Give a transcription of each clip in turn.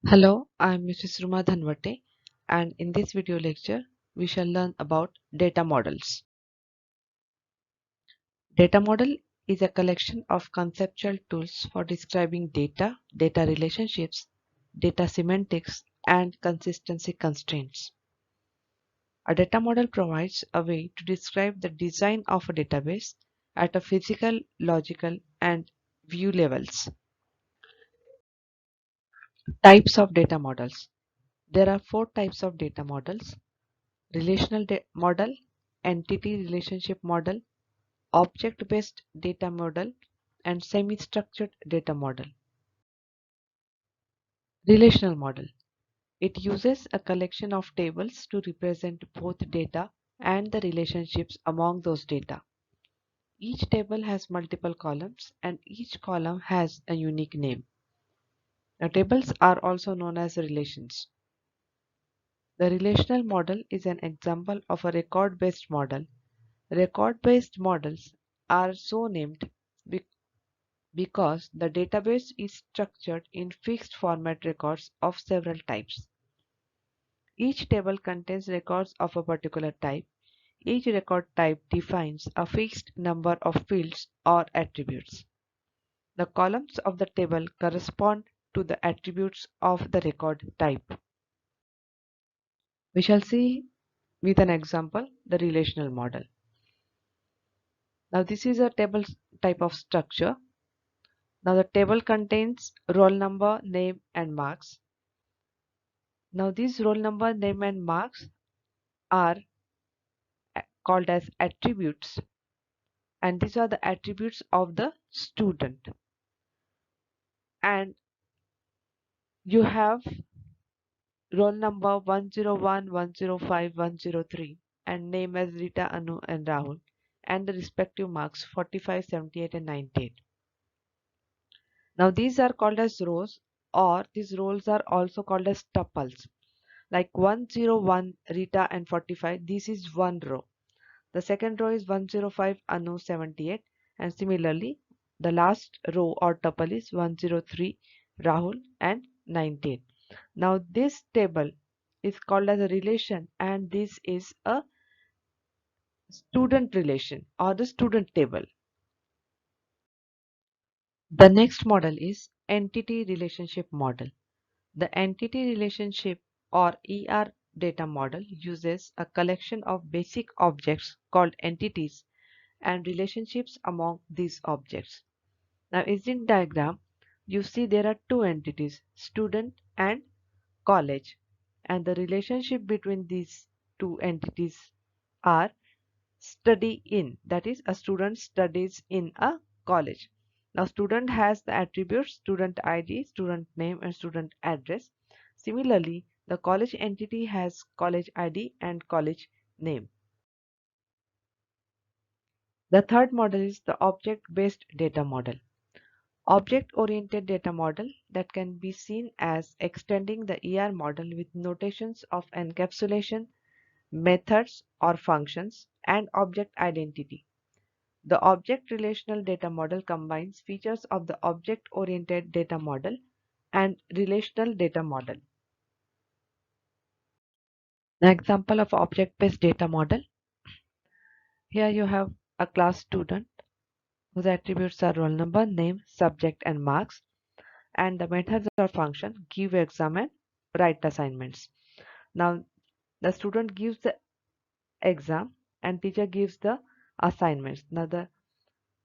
Hello, I am Mrs. Ruma Dhanwate, and in this video lecture, we shall learn about data models. Data model is a collection of conceptual tools for describing data, data relationships, data semantics, and consistency constraints. A data model provides a way to describe the design of a database at a physical, logical, and view levels. Types of data models. There are four types of data models: relational model, entity relationship model, object-based data model, and semi-structured data model. Relational model. It uses a collection of tables to represent both data and the relationships among those data. Each table has multiple columns and each column has a unique name. Now, tables are also known as relations. The relational model is an example of a record-based model. Record-based models are so named because the database is structured in fixed format records of several types. Each table contains records of a particular type. Each record type defines a fixed number of fields or attributes. The columns of the table correspond to the attributes of the record type. We shall see with an example the relational model. Now this is a table type of structure. Now the table contains roll number, name and marks. Now these roll number, name and marks are called as attributes, and these are the attributes of the student. And you have roll number 101, 105, 103 and name as Rita, Anu and Rahul, and the respective marks 45, 78 and 98. Now these are called as rows, or these rows are also called as tuples. Like 101 Rita and 45, this is one row. The second row is 105 Anu 78, and similarly the last row or tuple is 103 Rahul and 19. Now this table is called as a relation, and this is a student relation or the student table. The next model is entity relationship model. The entity relationship or ER data model uses a collection of basic objects called entities and relationships among these objects. Now, in diagram, you see there are two entities, student and college, and the relationship between these two entities are study in, that is, a student studies in a college. Now, student has the attributes student ID, student name, and student address. Similarly, the college entity has college ID and college name. The third model is the object-based data model. Object-oriented data model that can be seen as extending the ER model with notations of encapsulation, methods or functions, and object identity. The object relational data model combines features of the object-oriented data model and relational data model. An example of object-based data model. Here you have a class student whose attributes are roll number, name, subject, and marks, and the methods or function give exam and write assignments. Now the student gives the exam and teacher gives the assignments. Now the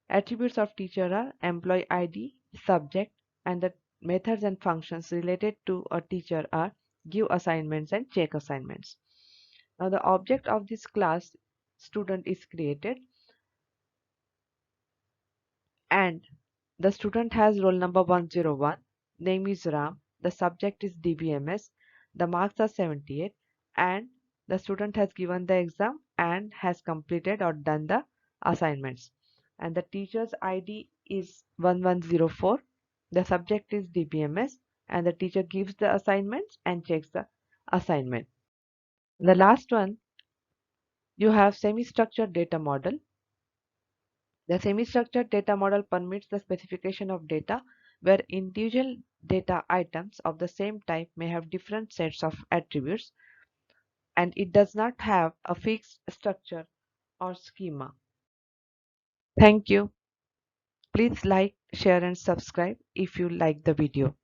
attributes of teacher are employee ID, subject, and the methods and functions related to a teacher are give assignments and check assignments. Now the object of this class student is created, and the student has roll number 101, name is Ram, the subject is DBMS, the marks are 78, and the student has given the exam and has completed or done the assignments. And the teacher's ID is 1104, the subject is DBMS, and the teacher gives the assignments and checks the assignment. The last one, you have semi-structured data model. The semi-structured data model permits the specification of data where individual data items of the same type may have different sets of attributes, and it does not have a fixed structure or schema. Thank you. Please like, share and subscribe if you like the video.